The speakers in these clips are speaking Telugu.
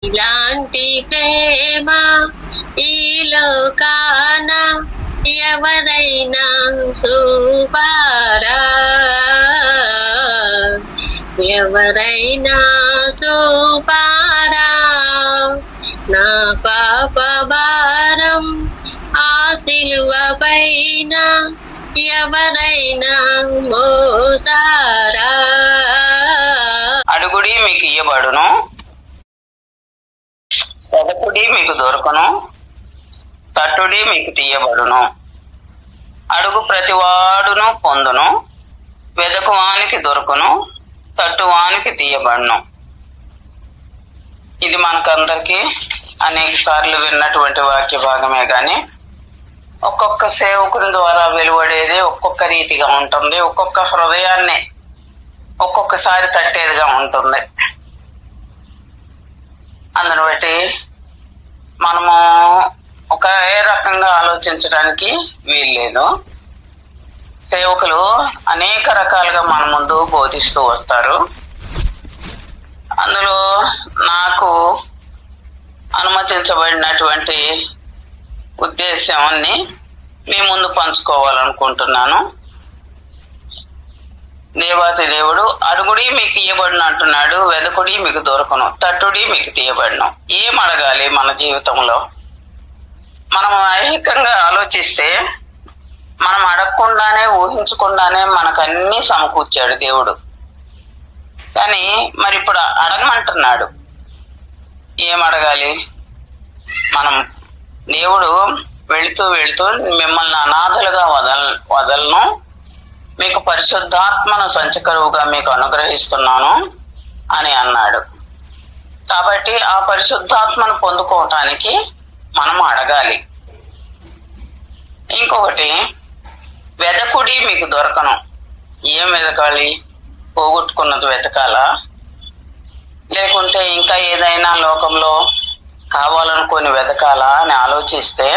ఇలాంటి ప్రేమ ఈ లోకాన ఎవరైనా చూపారా, ఎవరైనా చూపారా. నా పాప భారం ఆ సిలువ పైన ఎవరైనా మోసారా. అడుగుడి మీకు ఇయ్యబడును, వెదకుడి మీకు దొరకను, తట్టుడి మీకు తీయబడును. అడుగు ప్రతివాడును పొందును, వెదకువానికి దొరకను, తట్టువానికి తీయబడును. ఇది మనకందరికీ అనేక సార్లు విన్నటువంటి వాక్య భాగమే గాని ఒక్కొక్క సేవకుని ద్వారా వెలువడేది ఒక్కొక్క రీతిగా ఉంటుంది. ఒక్కొక్క హృదయాన్ని ఒక్కొక్కసారి తట్టేదిగా ఉంటుంది. అందును బట్టి మనము ఒకే రకంగా ఆలోచించడానికి వీల్లేదు. సేవకులు అనేక రకాలుగా మన ముందు బోధిస్తూ వస్తారు. అందులో నాకు అనుమతించబడినటువంటి ఉద్దేశాన్ని మీ ముందు పంచుకోవాలనుకుంటున్నాను. దేవాతి దేవుడు అడుగుడి మీకు ఇయ్యబడును అంటున్నాడు, వెదకుడి మీకు దొరకను, తట్టుడి మీకు తీయబడును. ఏం అడగాలి మన జీవితంలో? మనం ఐహికంగా ఆలోచిస్తే మనం అడగకుండానే ఊహించకుండానే మనకు అన్ని సమకూర్చాడు దేవుడు. కానీ మరి ఇప్పుడు అడగమంటున్నాడు. ఏం అడగాలి మనం? దేవుడు వెళుతూ వెళుతూ మిమ్మల్ని అనాథలుగా వదలను, మీకు పరిశుద్ధాత్మను సంచకరువుగా మీకు అనుగ్రహిస్తున్నాను అని అన్నాడు. కాబట్టి ఆ పరిశుద్ధాత్మను పొందుకోవటానికి మనం అడగాలి. ఇంకొకటి, వెదకుడి మీకు దొరకను. ఏం వెతకాలి? పోగొట్టుకున్నది వెతకాలా? లేకుంటే ఇంకా ఏదైనా లోకంలో కావాలనుకొని వెతకాలా అని ఆలోచిస్తే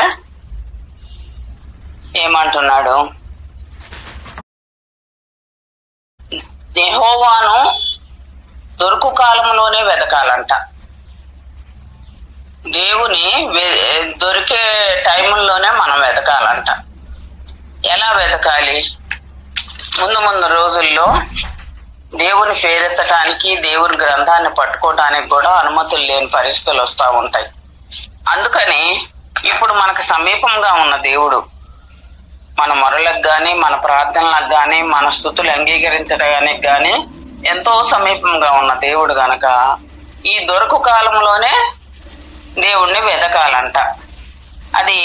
ఏమంటున్నాడు? యెహోవాను దొరుకు కాలంలోనే వెతకాలంట. దేవుని దొరికే టైంలోనే మనం వెతకాలంట. ఎలా వెతకాలి? ముందు రోజుల్లో దేవుని పేరెత్తటానికి, దేవుని గ్రంథాన్ని పట్టుకోవటానికి కూడా అనుమతులు లేని పరిస్థితులు వస్తూ ఉంటాయి. అందుకని ఇప్పుడు మనకు సమీపంగా ఉన్న దేవుడు మన మొరలకు గాని, మన ప్రార్థనలకు గాని, మన స్తుతులు అంగీకరించడానికి గాని ఎంతో సమీపంగా ఉన్న దేవుడు గనక ఈ దొరకు కాలంలోనే దేవుణ్ణి వెతకాలంట. అది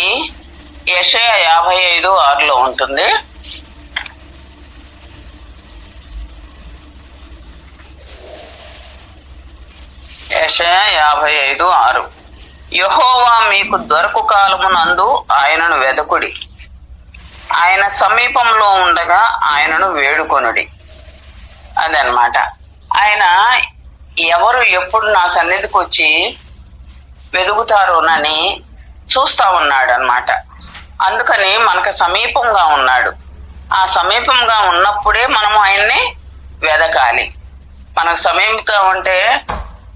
యెషయా 55:6 ఉంటుంది. యెషయా 55:6 యెహోవా మీకు దొరకు కాలమునందు ఆయనను వెదకుడి, ఆయన సమీపంలో ఉండగా ఆయనను వేడుకొనుడి. అదనమాట. ఆయన ఎవరు ఎప్పుడు నా సన్నిధికి వచ్చి వెదుగుతారోనని చూస్తా ఉన్నాడు అన్నమాట. అందుకని మనకు సమీపంగా ఉన్నాడు. ఆ సమీపంగా ఉన్నప్పుడే మనము ఆయన్ని వెదకాలి. మనకు సమీపంగా ఉంటే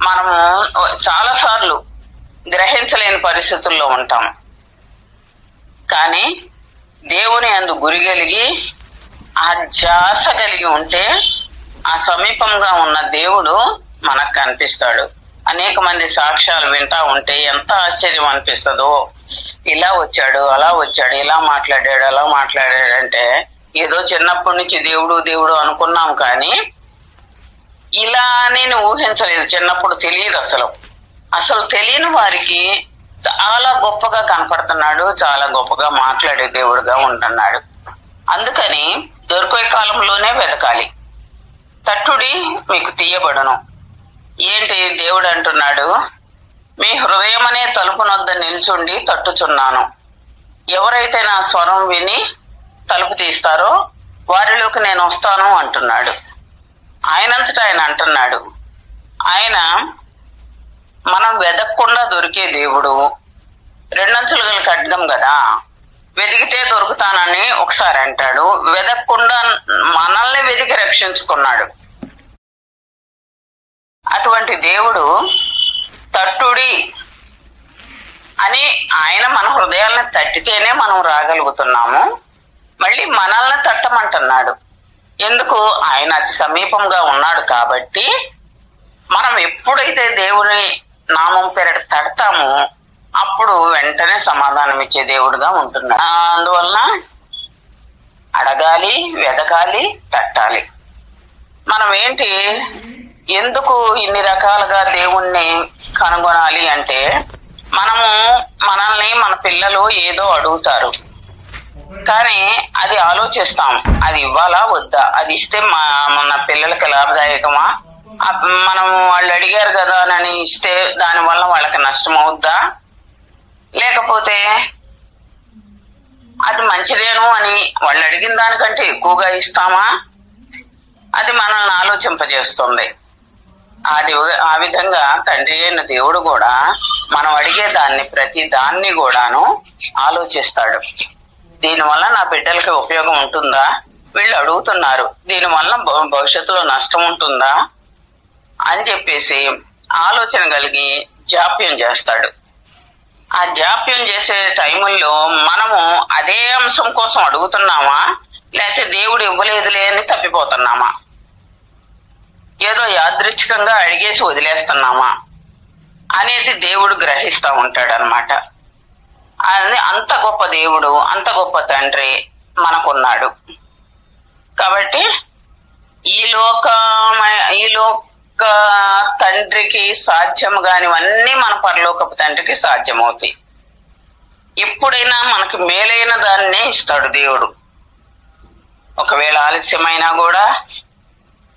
మనము చాలా సార్లు గ్రహించలేని పరిస్థితుల్లో ఉంటాం. కానీ దేవుని యందు గురి కలిగి ఆ ధ్యాస కలిగి ఉంటే ఆ సమీపంగా ఉన్న దేవుడు మనకు కనిపిస్తాడు. అనేక మంది సాక్ష్యాలు వింటా ఉంటే ఎంత ఆశ్చర్యం అనిపిస్తుందో. ఇలా వచ్చాడు, అలా వచ్చాడు, ఇలా మాట్లాడాడు, అలా మాట్లాడాడంటే ఏదో చిన్నప్పటి నుంచి దేవుడు దేవుడు అనుకున్నాం, కానీ ఇలా నేను ఊహించలేదు. చిన్నప్పుడు తెలియదు, అసలు తెలియని వారికి చాలా గొప్పగా కనపడుతున్నాడు, చాలా గొప్పగా మాట్లాడే దేవుడుగా ఉంటున్నాడు. అందుకని దొరికే కాలంలోనే వెతకాలి. తట్టుడి మీకు తీయబడును. ఏంటి దేవుడు అంటున్నాడు? మీ హృదయం అనే తలుపునొద్ద నిల్చుండి తట్టుచున్నాను. ఎవరైతే నా స్వరం విని తలుపు తీస్తారో వారిలోకి నేను వస్తాను అంటున్నాడు. ఆయనంతటా ఆయన అంటున్నాడు. ఆయన మనం వెదక్కుండా దొరికే దేవుడు. రెండంచులు గల ఖడ్గం కదా, వెతికితే దొరుకుతానని ఒకసారి అంటాడు, వెదక్కుండా మనల్ని వెతికి రక్షించుకున్నాడు. అటువంటి దేవుడు తట్టుడి అని ఆయన మన హృదయాలను తట్టితేనే మనం రాగలుగుతున్నాము. మళ్ళీ మనల్ని తట్టమంటున్నాడు. ఎందుకు? ఆయన అతి సమీపంగా ఉన్నాడు కాబట్టి. మనం ఎప్పుడైతే దేవుని నామం పేరట తడతామో అప్పుడు వెంటనే సమాధానం ఇచ్చే దేవుడుగా ఉంటున్నాడు. అందువలన అడగాలి, వెదకాలి, తట్టాలి. మనం ఏంటి, ఎందుకు ఇన్ని రకాలుగా దేవుణ్ణి కనుగొనాలి అంటే, మనల్ని మన పిల్లలు ఏదో అడుగుతారు, కానీ అది ఆలోచిస్తాం, అది ఇవ్వాలా వద్దా, అది ఇస్తే మన పిల్లలకి లాభదాయకమా, మనం వాళ్ళు అడిగారు కదా అని ఇస్తే దాని వల్ల వాళ్ళకి నష్టం అవుద్దా, లేకపోతే అది మంచిదేను అని వాళ్ళు అడిగిన దానికంటే ఎక్కువగా ఇస్తామా, అది మనల్ని ఆలోచింపజేస్తుంది. ఆ విధంగా తండ్రి అయిన దేవుడు కూడా మనం అడిగే దాన్ని, ప్రతి దాన్ని కూడాను ఆలోచిస్తాడు. దీనివల్ల నా బిడ్డలకి ఉపయోగం ఉంటుందా, వీళ్ళు అడుగుతున్నారు, దీనివల్ల భవిష్యత్తులో నష్టం ఉంటుందా అని చెప్పేసి ఆలోచన కలిగి జాప్యం చేస్తాడు. ఆ జాప్యం చేసే టైముల్లో మనము అదే అంశం కోసం అడుగుతున్నామా, లేకపోతే దేవుడు ఇవ్వలేదులే అని తప్పిపోతున్నామా, ఏదో యాదృచ్ఛికంగా అడిగేసి వదిలేస్తున్నామా అనేది దేవుడు గ్రహిస్తూ ఉంటాడు అన్నమాట. అది అంత గొప్ప దేవుడు, అంత గొప్ప తండ్రి మనకున్నాడు. కాబట్టి ఈ లోక తండ్రికి సాధ్యం కానివన్నీ మన పరలోకపు తండ్రికి సాధ్యమవుతాయి. ఎప్పుడైనా మనకు మేలైన దాన్నే ఇస్తాడు దేవుడు. ఒకవేళ ఆలస్యమైనా కూడా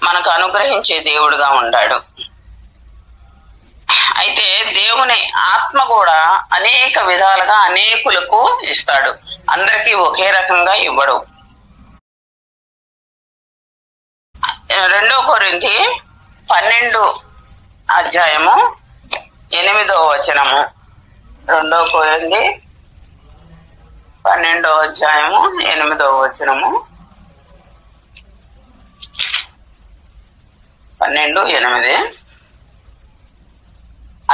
మనకు అనుగ్రహించే దేవుడుగా ఉన్నాడు. అయితే దేవుని ఆత్మ కూడా అనేక విధాలుగా అనేకులకు ఇస్తాడు, అందరికీ ఒకే రకంగా ఇవ్వడు. 2 కొరింథీ 12 అధ్యాయము 8వ వచనము. 2 కొరింథీ 12 అధ్యాయము 8వ వచనము. 12:8.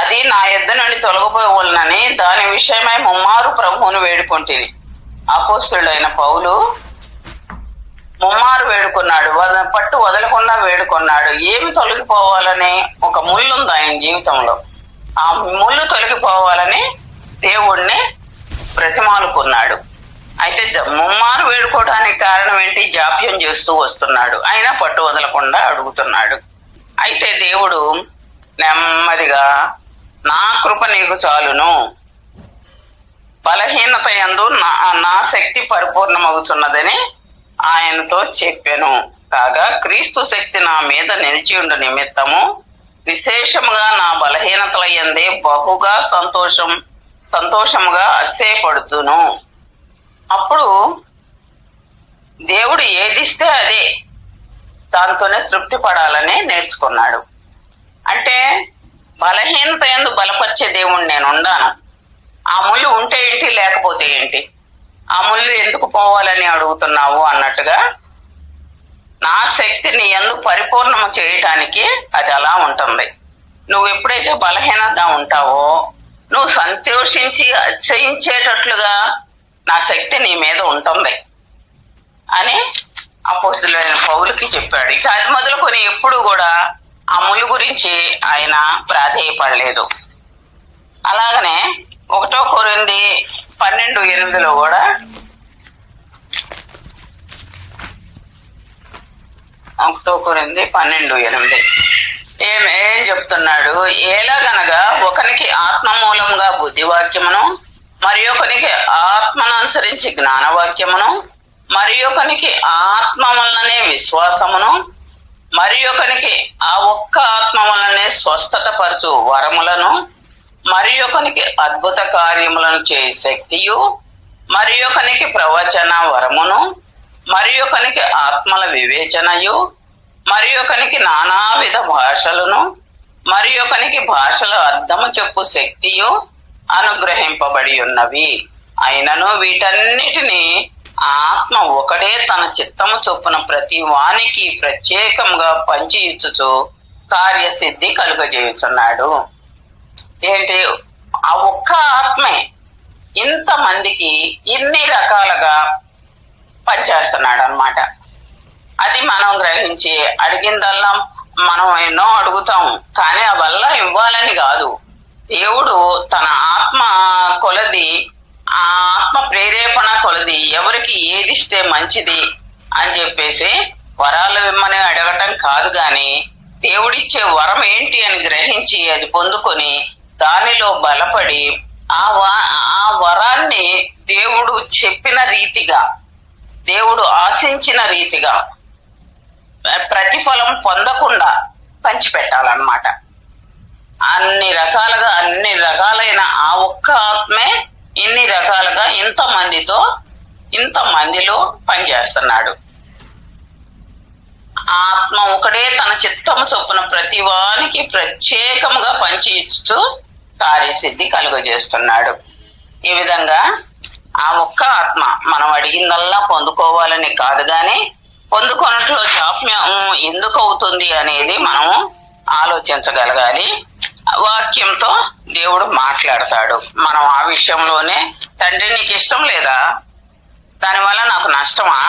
అది నా యొద్ద నుండి తొలగిపోవలనని దాని విషయమై ముమ్మారు ప్రభువును వేడుకొంటిని. అపోస్తలుడైన పౌలు ముమ్మారు వేడుకున్నాడు, పట్టు వదలకుండా వేడుకున్నాడు. ఏమి తొలగిపోవాలని? ఒక ముళ్ళు ఉంది ఆయన జీవితంలో. ఆ ముళ్ళు తొలగిపోవాలని దేవుణ్ణి బ్రతిమాలుకున్నాడు. అయితే ముమ్మారు వేడుకోవడానికి కారణం ఏంటి? జాప్యం చేస్తూ వస్తున్నాడు, అయినా పట్టు వదలకుండా అడుగుతున్నాడు. అయితే దేవుడు నెమ్మదిగా నా కృప నీకు చాలును, బలహీనత యందు నా శక్తి పరిపూర్ణమవుతున్నదని ఆయనతో చెప్పాను. కాగా క్రీస్తు శక్తి నా మీద నిలిచి ఉండు నిమిత్తము విశేషముగా నా బలహీనతల యందే బహుగా సంతోషముగా అతిశయపడుతును. అప్పుడు దేవుడు ఏదిస్తే అదే దాంతోనే తృప్తి పడాలని నేర్చుకున్నాడు. అంటే బలహీనత యందు బలపరిచే దేవుణ్ణి నేను ఉండాను. ఆ ముళ్ళు ఉంటే ఏంటి, లేకపోతే ఏంటి, ఆ ముళ్ళు ఎందుకు పోవాలని అడుగుతున్నావు అన్నట్టుగా నా శక్తి నీ యందు పరిపూర్ణము చేయటానికి అది అలా ఉంటుంది. నువ్వు ఎప్పుడైతే బలహీనంగా ఉంటావో నువ్వు సంతోషించి అతిశయించేటట్లుగా నా శక్తి నీ మీద ఉంటుంది అని అపోస్తలుడైన పౌలుకి చెప్పాడు. ఇక అది మొదలుకొని ఎప్పుడు కూడా ఆ ముళ్ళు గురించి ఆయన ప్రాధేయపడలేదు. అలాగనే 1 కొరింథీ 12:8 కూడా 1 కొరింథీ 12:8 ఏం చెప్తున్నాడు? ఎలాగనగా ఒకనికి ఆత్మ మూలంగా బుద్ధివాక్యమును, మరి ఒకనికి ఆత్మను అనుసరించి జ్ఞానవాక్యమును, మరి ఒకనికి ఆత్మ వలననే విశ్వాసమును, మరి ఒకనికి ఆ ఒక్క ఆత్మ వలననే స్వస్థత పరచు వరములను, మరి ఒకనికి అద్భుత కార్యములను చేయ శక్తియు, మరి ఒకనికి ప్రవచన వరమును, మరి ఒకనికి ఆత్మల వివేచనయు, మరి ఒకనికి నానావిధ భాషలను, మరి ఒకనికి భాషల అర్థము చెప్పు శక్తియు అనుగ్రహింపబడి ఉన్నవి. అయినను వీటన్నిటినీ ఆత్మ ఒకడే తన చిత్తము చొప్పున ప్రతి వానికి ప్రత్యేకంగా పంచి ఇచ్చుచు కార్యసిద్ధి కలుగజేయుచున్నాడు. ఏంటి, ఆ ఒక్క ఆత్మే ఇంతమందికి ఇన్ని రకాలుగా పనిచేస్తున్నాడు అన్నమాట. అది మనం గ్రహించి అడిగిందల్లా మనం ఎన్నో అడుగుతాం, కానీ ఆ వల్ల ఇవ్వాలని కాదు. దేవుడు తన ఆత్మ కొలది, ఆ ఆత్మ ప్రేరేపణ కొలది ఎవరికి ఏది ఇస్తే మంచిది అని చెప్పేసి వరాలు ఇమ్మని అడగటం కాదు, గాని దేవుడిచ్చే వరం ఏంటి అని గ్రహించి అది పొందుకొని దానిలో బలపడి ఆ వరాన్ని దేవుడు చెప్పిన రీతిగా, దేవుడు ఆశించిన రీతిగా ప్రతిఫలం పొందకుండా పంచిపెట్టాలన్నమాట. అన్ని రకాలైన ఆ ఒక్క ఆత్మే ఇన్ని రకాలుగా ఇంతమందిలో పనిచేస్తున్నాడు. ఆత్మ ఒకడే తన చిత్తము చొప్పున ప్రతి వానికి ప్రత్యేకముగా పంచి ఇస్తూ కార్యసిద్ధి కలుగజేస్తున్నాడు. ఈ విధంగా ఆ ఒక్క ఆత్మ మనం అడిగిందల్లా పొందుకోవాలని కాదు, గాని పొందుకొనట్లో జాప్యం ఎందుకు అవుతుంది అనేది మనం ఆలోచించగలగాలి. వాక్యంతో దేవుడు మాట్లాడతాడు. మనం ఆ విషయంలోనే తండ్రి నీకు ఇష్టం లేదా, దానివల్ల నాకు నష్టమా,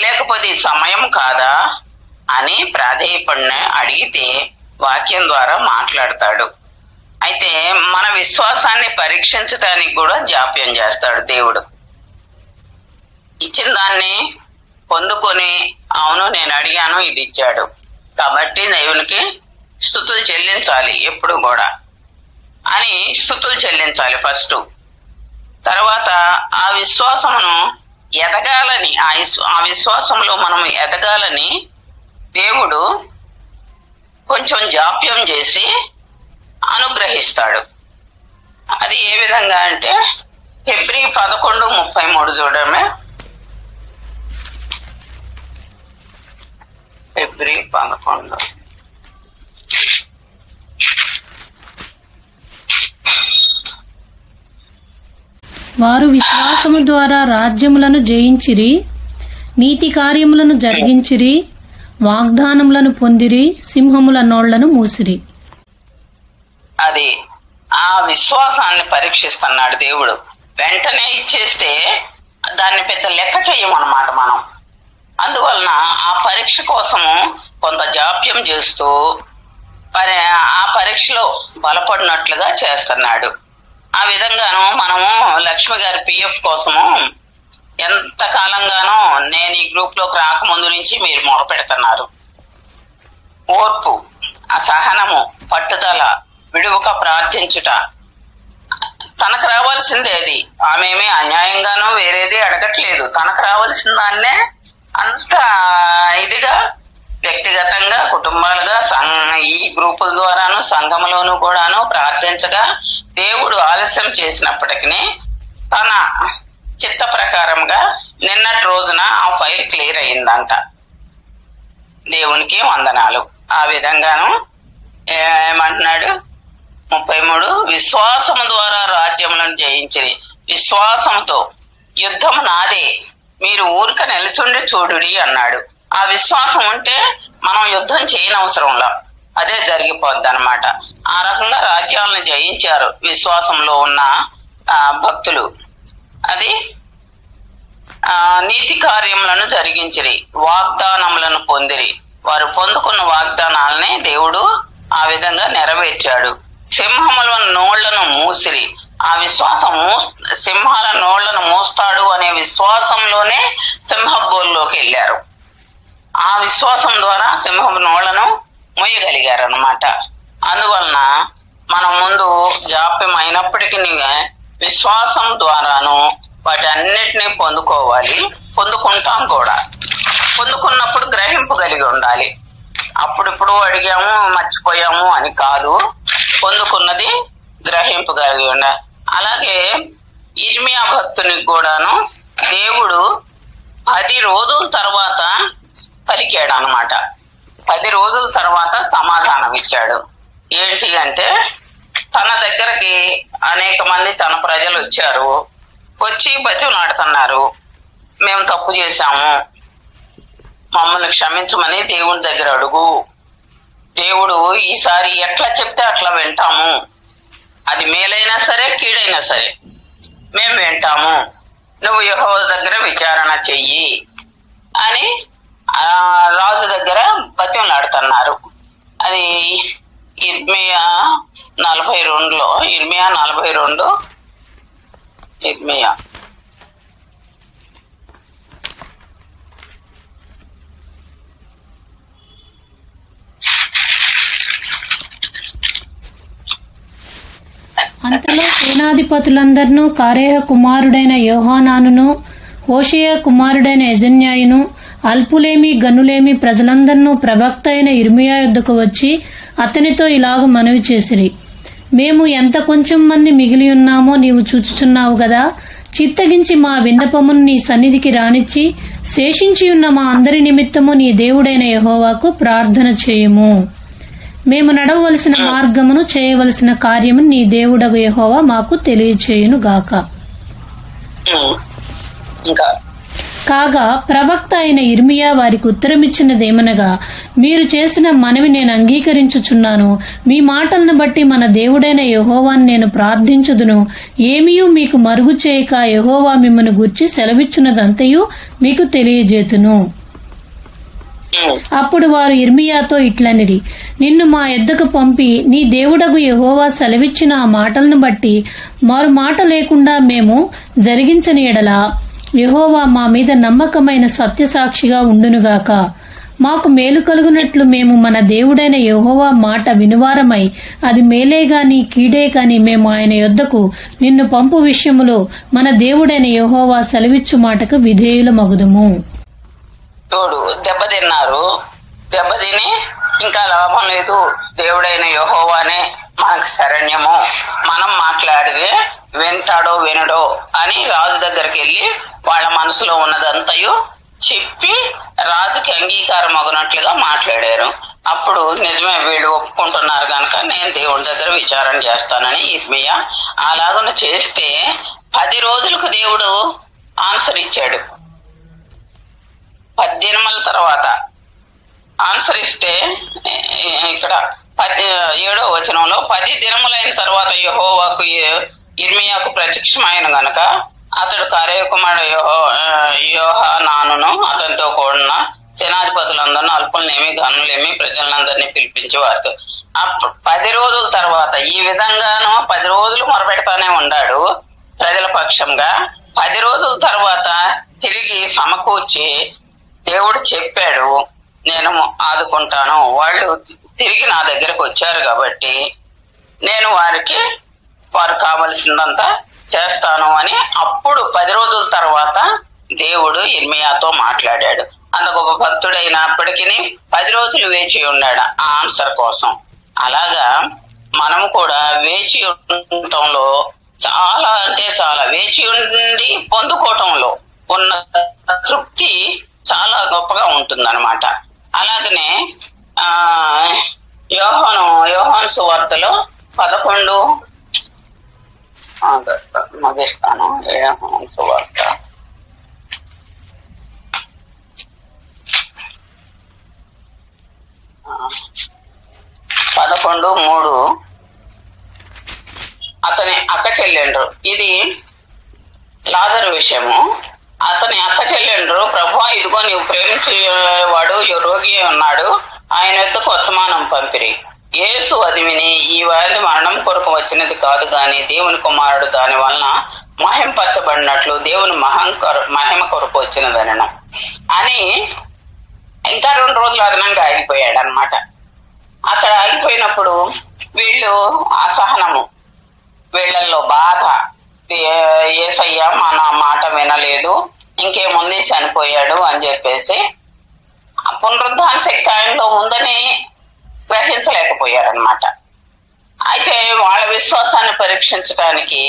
లేకపోతే సమయం కాదా అని ప్రాధేయపడిన అడిగితే వాక్యం ద్వారా మాట్లాడతాడు. అయితే మన విశ్వాసాన్ని పరీక్షించడానికి కూడా జాప్యం చేస్తాడు దేవుడు. ఇచ్చిన దాన్ని పొందుకొని అవును నేను అడిగాను ఇది ఇచ్చాడు కాబట్టి దేవునికి స్తుతులు చెల్లించాలి ఎప్పుడు కూడా అని స్తుతులు చెల్లించాలి ఫస్ట్. తర్వాత ఆ విశ్వాసమును ఎదగాలని, ఆ విశ్వాసంలో మనం ఎదగాలని దేవుడు కొంచెం జాప్యం చేసి అనుగ్రహిస్తాడు. అది ఏ విధంగా అంటే హెబ్రీ 11:33 చూడమే. హెబ్రీ 11. వారు విశ్వాసము ద్వారా రాజ్యములను జయించిరి, నీతి కార్యములను జరిగించిరి, వాగ్దానములను పొందిరి, సింహముల నోళ్లను మూసిరి. అది ఆ విశ్వాసాన్ని పరీక్షిస్తున్నాడు దేవుడు. వెంటనే ఇచ్చేస్తే దాన్ని పెద్ద లెక్క చెయ్యమన్నమాట మనం. అందువలన ఆ పరీక్ష కోసము కొంత జాప్యం చేస్తూ ఆ పరీక్షలో బలపడినట్లుగా చేస్తున్నాడు. ఆ విధంగాను మనము లక్ష్మి గారి పిఎఫ్ కోసము ఎంత కాలంగానో నేను ఈ గ్రూప్ లోకి రాకముందు నుంచి మీరు మొరపెడుతున్నారు. ఓర్పు, అసహనము, పట్టుదల, విడువక ప్రార్థించుట. తనకు రావాల్సిందే అది. ఆమెమీ అన్యాయంగానో వేరేది అడగట్లేదు. తనకు రావాల్సిన దాన్నే అంత ఇదిగా వ్యక్తిగతంగా, కుటుంబాలుగా, ఈ గ్రూపుల ద్వారాను సంఘంలోనూ కూడాను ప్రార్థించగా దేవుడు ఆలస్యం చేసినప్పటికీ తన చిత్త ప్రకారంగా నిన్నటి రోజున ఆ ఫైల్ క్లియర్ అయిందంట. దేవునికి వందనాలు. ఆ విధంగాను ఏమంటున్నాడు 33, విశ్వాసము ద్వారా రాజ్యములను జయించిరి. విశ్వాసంతో యుద్ధం నాదే, మీరు ఊరిక నిలుచుండి చూడుడి అన్నాడు. ఆ విశ్వాసం ఉంటే మనం యుద్ధం చేయనవసరంలా, అదే జరిగిపోద్ది అనమాట. ఆ రకంగా రాజ్యాలను జయించారు విశ్వాసంలో ఉన్న భక్తులు. అది నీతి కార్యములను జరిగించిరి, వాగ్దానములను పొందిరి. వారు పొందుకున్న వాగ్దానాలని దేవుడు ఆ విధంగా నెరవేర్చాడు. సింహముల నోళ్లను మూసిరి. ఆ విశ్వాసం సింహాల నోళ్లను మూస్తాడు అనే విశ్వాసంలోనే సింహబోల్లోకి వెళ్ళారు. ఆ విశ్వాసం ద్వారా సింహపు నోళ్లను మూయగలిగారు అన్నమాట. అందువలన మనం ముందు జాప్యం అయినప్పటికీ విశ్వాసం ద్వారాను వాటి అన్నిటినీ పొందుకోవాలి. పొందుకుంటాం కూడా. పొందుకున్నప్పుడు గ్రహింపు కలిగి ఉండాలి. అప్పుడిప్పుడు అడిగాము మర్చిపోయాము అని కాదు, పొందుకున్నది గ్రహింపు కలిగి ఉండాలి. అలాగే ఇర్మియా భక్తునికి కూడాను దేవుడు 10 రోజుల తర్వాత పలికాడు అన్నమాట. 10 రోజుల తర్వాత సమాధానం ఇచ్చాడు. ఏంటి అంటే తన దగ్గరకి అనేక మంది తన ప్రజలు వచ్చారు. వచ్చి బతిమలాడుతున్నారు, మేము తప్పు చేశాము, మమ్మల్ని క్షమించమని దేవుడి దగ్గర అడుగు, దేవుడు ఈసారి ఎట్లా చెప్తే అట్లా వింటాము అది మేలైనా సరే కీడైనా సరే మేము వింటాము, నువ్వు యెహోవా దగ్గర విచారణ చెయ్యి అని రాజు దగ్గర బతిమలాడుతున్నారు. అది ఇర్మియా 42 ఇర్మియా అంతలో సేనాధిపతులందరినూ కారేహ కుమారుడైన యోహానానును హోషేయ కుమారుడైన యెజన్యాయును అల్పులేమి గనులేమి ప్రజలందరినూ ప్రవక్త అయిన ఇర్మియా యుద్ధకు వచ్చి అతనితో ఇలాగ మనవి చేసిరి. మేము ఎంత కొంచెం మంది మిగిలి ఉన్నామో నీవు చూచుచున్నావు గదా, చిత్తగించి మా విన్నపమును నీ సన్నిధికి రానిచ్చి శేషించియున్న మా అందరి నిమిత్తము నీ దేవుడైన యెహోవాకు ప్రార్థన చేయుము. మేము నడవవలసిన మార్గమును చేయవలసిన కార్యము నీ దేవుడగు యెహోవా మాకు తెలియచేయును గాక. కాగా ప్రవక్త అయిన ఇర్మియా వారికి ఉత్తరమిచ్చినదేమనగా, మీరు చేసిన మనవి నేను అంగీకరించుచున్నాను. మీ మాటలను బట్టి మన దేవుడైన యెహోవాను నేను ప్రార్థించుదును. ఏమీయూ మీకు మరుగు చేయక యెహోవా మిమ్మను గూర్చి సెలవిచ్చున్నదంతయు మీకు తెలియజేతును. అప్పుడు వారు ఇర్మియాతో ఇట్లనిరి, నిన్ను మా యొద్దకు పంపి నీ దేవుడగు యెహోవా సెలవిచ్చిన ఆ మాటలను బట్టి మరు మాట లేకుండా మేము జరిగించని ఎడల యెహోవా మా మీద నమ్మకమైన సత్యసాక్షిగా ఉండునుగాక. మాకు మేలు కలుగునట్లు మేము మన దేవుడైన యెహోవా మాట వినువారమై అది మేలే గాని కీడే గాని మేము ఆయన యొద్దకు నిన్ను పంపు విషయములో మన దేవుడైన యెహోవా సెలవిచ్చు మాటకు విధేయులమగుదుము. తోడు దెబ్బతిన్నారు. దెబ్బతిని ఇంకా లాభం లేదు, దేవుడైన యెహోవానే మనకు శరణ్యము, మనం మాట్లాడితే వింటాడో వినడో అని రాజు దగ్గరికి వెళ్లి వాళ్ళ మనసులో ఉన్నదంతయు చెప్పి రాజుకి అంగీకారం అగునట్లుగా మాట్లాడారు. అప్పుడు నిజమే వీళ్ళు ఒప్పుకుంటున్నారు కనుక నేను దేవుడి దగ్గర విచారణ చేస్తానని ఇర్మియా అలాగను చేస్తే 10 రోజులకు దేవుడు ఆన్సర్ ఇచ్చాడు. 10 దినముల తర్వాత ఆన్సర్ ఇస్తే ఇక్కడ 7వ వచనంలో 10 దినములైన తర్వాత యెహోవాకు ఇర్మియాకు ప్రత్యక్షమైన గనక అతడు కారేయ కుమారుడు యోహానానును అతనితో కూడిన సేనాధిపతులందరినీ అల్పులనేమి గనులేమి ప్రజలందరినీ పిలిపించి వారితో 10 రోజుల తర్వాత ఈ విధంగాను 10 రోజులు మొరపెడతానే ఉన్నాడు ప్రజల పక్షంగా. 10 రోజుల తర్వాత తిరిగి సమకూర్చి దేవుడు చెప్పాడు, నేను ఆదుకుంటాను, వాళ్ళు తిరిగి నా దగ్గరకు వచ్చారు కాబట్టి నేను వారు కావలసిందంతా చేస్తాను అని. అప్పుడు 10 రోజుల తర్వాత దేవుడు ఇర్మియాతో మాట్లాడాడు. అంత గొప్ప భక్తుడైనప్పటికీ 10 రోజులు వేచి ఉన్నాడు ఆ ఆన్సర్ కోసం. అలాగా మనం కూడా వేచి ఉండటంలో చాలా అంటే చాలా వేచి ఉండి పొందుకోవటంలో ఉన్న తృప్తి చాలా గొప్పగా ఉంటుందన్నమాట. అలాగనే యోహాను సువార్తలో 11 ముగిస్తాను. యోహాను సువార్త 11:3 అతని అక్క చెల్లెండ్రు, ఇది లాజరు విషయము. అతని అక్క చెల్లెండ్రు, ప్రభువా ఇదిగో నీవు ప్రేమించేవాడు రోగి ఉన్నాడు, ఆయన యొద్దకు వర్తమానం పంపిరి. యేసు అది విని, ఈ వ్యాధి మరణం కొరకు వచ్చినది కాదు గాని దేవుని కుమారుడు దాని వలన మహింపరచబడినట్లు దేవుని మహిమ కొరకు వచ్చినదనను అని ఇంకా 2 రోజులు అదనంగా ఆగిపోయాడు అనమాట. అక్కడ ఆగిపోయినప్పుడు వీళ్ళు అసహనము, వీళ్ళల్లో బాధ, యేసయ్య మన మాట వినలేదు, ఇంకేముంది చనిపోయాడు అని చెప్పేసి ఆ పునరుద్ధాన శక్తి ఆయనలో ఉందని గ్రహించలేకపోయారనమాట. అయితే వాళ్ళ విశ్వాసాన్ని పరీక్షించడానికి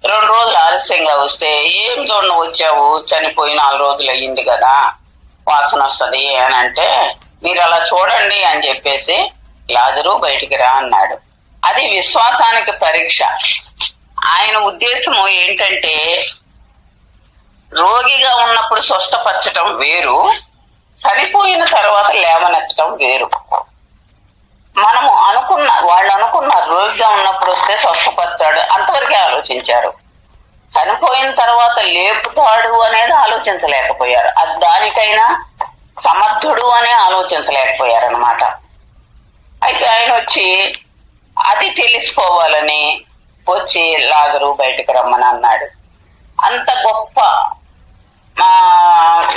2 రోజులు ఆలస్యంగా వస్తే, ఏం చూడను వచ్చావు, చనిపోయి 4 రోజులు అయ్యింది కదా, వాసన వస్తుంది అని అంటే, మీరు అలా చూడండి అని చెప్పేసి లాజరు బయటికి రా అన్నాడు. అది విశ్వాసానికి పరీక్ష. ఆయన ఉద్దేశము ఏంటంటే రోగిగా ఉన్నప్పుడు స్వస్థపరచటం వేరు, చనిపోయిన తర్వాత లేవనెత్తటం వేరు. మనము వాళ్ళు అనుకున్నారు రోగిగా ఉన్నప్పుడు వస్తే స్వస్థపరచాడు, అంతవరకే ఆలోచించారు. చనిపోయిన తర్వాత లేపుతాడు అనేది ఆలోచించలేకపోయారు. అది దానికైనా సమర్థుడు అనే ఆలోచించలేకపోయారు అనమాట. అయితే ఆయన వచ్చి అది తెలుసుకోవాలని వచ్చి లాజరు బయటకు రమ్మని అన్నాడు. అంత గొప్ప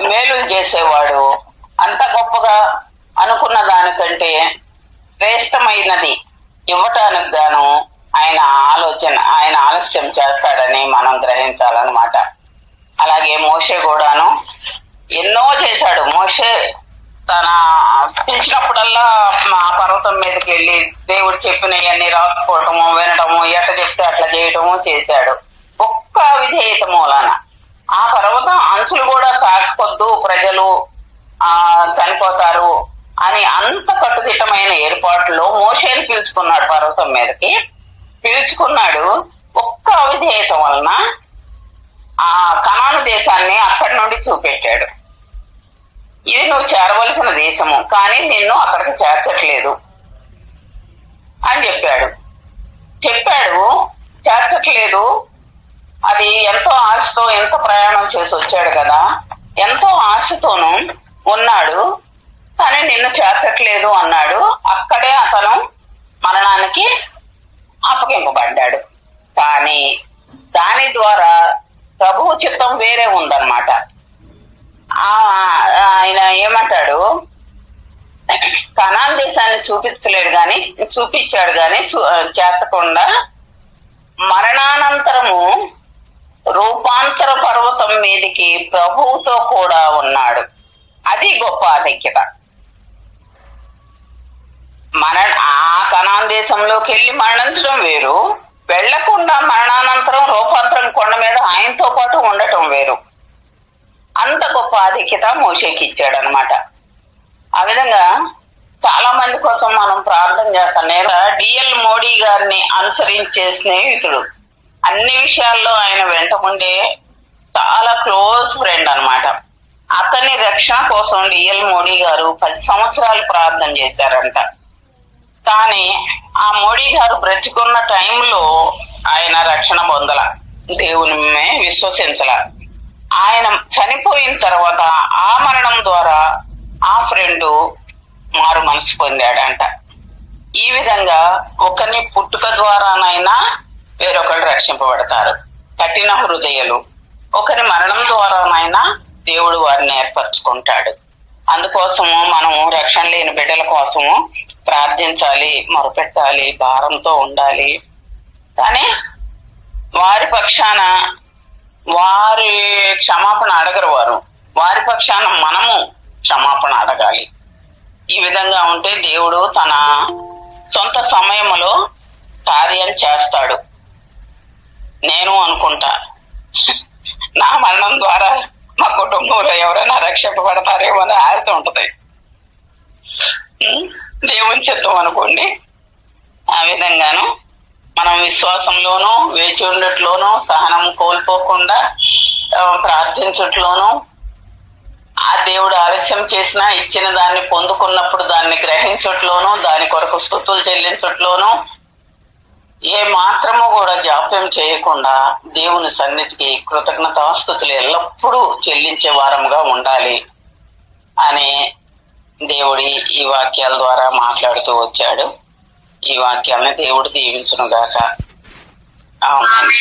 మేలులు చేసేవాడు, అంత గొప్పగా అనుకున్న దానికంటే శ్రేష్టమైనది ఇవ్వటానికి గాను ఆయన ఆలస్యం చేస్తాడని మనం గ్రహించాలన్నమాట. అలాగే మోషే కూడాను ఎన్నో చేశాడు. మోషే తన పిలిచినప్పుడల్లా ఆ పర్వతం మీదకి వెళ్ళి దేవుడు చెప్పినవన్నీ రాసుకోవటము, వినటము, ఎట్లా చెప్తే అట్లా చేయటము చేశాడు. ఒక్క విధేయత మూలాన ఆ పర్వతం అంచులు కూడా తాకొద్దు, ప్రజలు చనిపోతారు అని అంత కట్టుదిట్టమైన ఏర్పాట్లో మోషేని పిలుచుకున్నాడు. పర్వతం మీదకి పిలుచుకున్నాడు. ఒక్క అవిధేయత వలన ఆ కనాను దేశాన్ని అక్కడి నుండి చూపెట్టాడు. ఇది నువ్వు చేరవలసిన దేశము, కానీ నిన్ను అక్కడికి చేర్చట్లేదు అని చెప్పాడు. చేర్చట్లేదు. అది ఎంతో ఆశతో ఎంత ప్రయాణం చేసి వచ్చాడు కదా, ఎంతో ఆశతోనూ ఉన్నాడు, కానీ నిన్ను చేర్చట్లేదు అన్నాడు. అక్కడే అతను మరణానికి అప్పగింపబడ్డాడు. కానీ దాని ద్వారా ప్రభువు చిత్తం వేరే ఉందన్నమాట. ఆయన ఏమంటాడు, కనాన్ దేశాన్ని చూపించాడు గాని చేర్చకుండా మరణానంతరము రూపాంతర పర్వతం మీదికి ప్రభువుతో కూడా ఉన్నాడు. అది గొప్ప ఆధిక్యత. ఆ కనాన్ దేశంలోకి వెళ్ళి మరణించడం వేరు, వెళ్లకుండా మరణానంతరం రూపాంతరం కొండ మీద ఆయనతో పాటు ఉండటం వేరు. అంత గొప్ప ఆధిక్యత మోషేకి ఇచ్చాడు అనమాట. ఆ విధంగా చాలా మంది కోసం మనం ప్రార్థన చేస్తాం. నేను డిఎల్ మోడీ గారిని అనుసరించే స్నేహితుడు, అన్ని విషయాల్లో ఆయన వెంట ఉండే చాలా క్లోజ్ ఫ్రెండ్ అనమాట. అతని రక్షణ కోసం డిఎల్ మోడీ గారు 10 సంవత్సరాలు ప్రార్థన చేశారంట. కానీ ఆ మోడీ గారు బ్రతికున్న టైంలో ఆయన రక్షణ పొందల, దేవుని విశ్వసించల. ఆయన చనిపోయిన తర్వాత ఆ మరణం ద్వారా ఆ ఫ్రెండ్ మారు మనసు పొందాడంట. ఈ విధంగా ఒకరిని పుట్టుక ద్వారానైనా వేరొకరు రక్షింపబడతారు. కఠిన హృదయాలు ఒకరి మరణం ద్వారానైనా దేవుడు వారిని ఏర్పరచుకుంటాడు. అందుకోసము మనము రక్షణ లేని బిడ్డల కోసము ప్రార్థించాలి, మొరపెట్టాలి, భారంతో ఉండాలి. కానీ వారి పక్షాన వారి క్షమాపణ అడగరు, వారి పక్షాన మనము క్షమాపణ అడగాలి. ఈ విధంగా ఉంటే దేవుడు తన సొంత సమయంలో కార్యం చేస్తాడు. నేను అనుకుంటా నా మరణం ద్వారా మా కుటుంబంలో ఎవరైనా రక్షింపబడతారేమో అని ఆశ ఉంటది. దేవుని చిత్తం అనుకోండి. ఆ విధంగాను మనం విశ్వాసంలోనూ వేచి ఉండట్లోనూ సహనం కోల్పోకుండా ప్రార్థించట్లోనూ ఆ దేవుడు ఆలస్యం చేసినా ఇచ్చిన దాన్ని పొందుకున్నప్పుడు దాన్ని గ్రహించట్లోనూ దాని కొరకు స్తుతులు చెల్లించట్లోనూ ఏ మాత్రము కూడా జాప్యం చేయకుండా దేవుని సన్నిధికి కృతజ్ఞతాస్తుతులు ఎల్లప్పుడూ చెల్లించే వారముగా ఉండాలి అని దేవుడి ఈ వాక్యాల ద్వారా మాట్లాడుతూ వచ్చాడు. ఈ వాక్యాలను దేవుడు దీవించును గాక. ఆమేన్.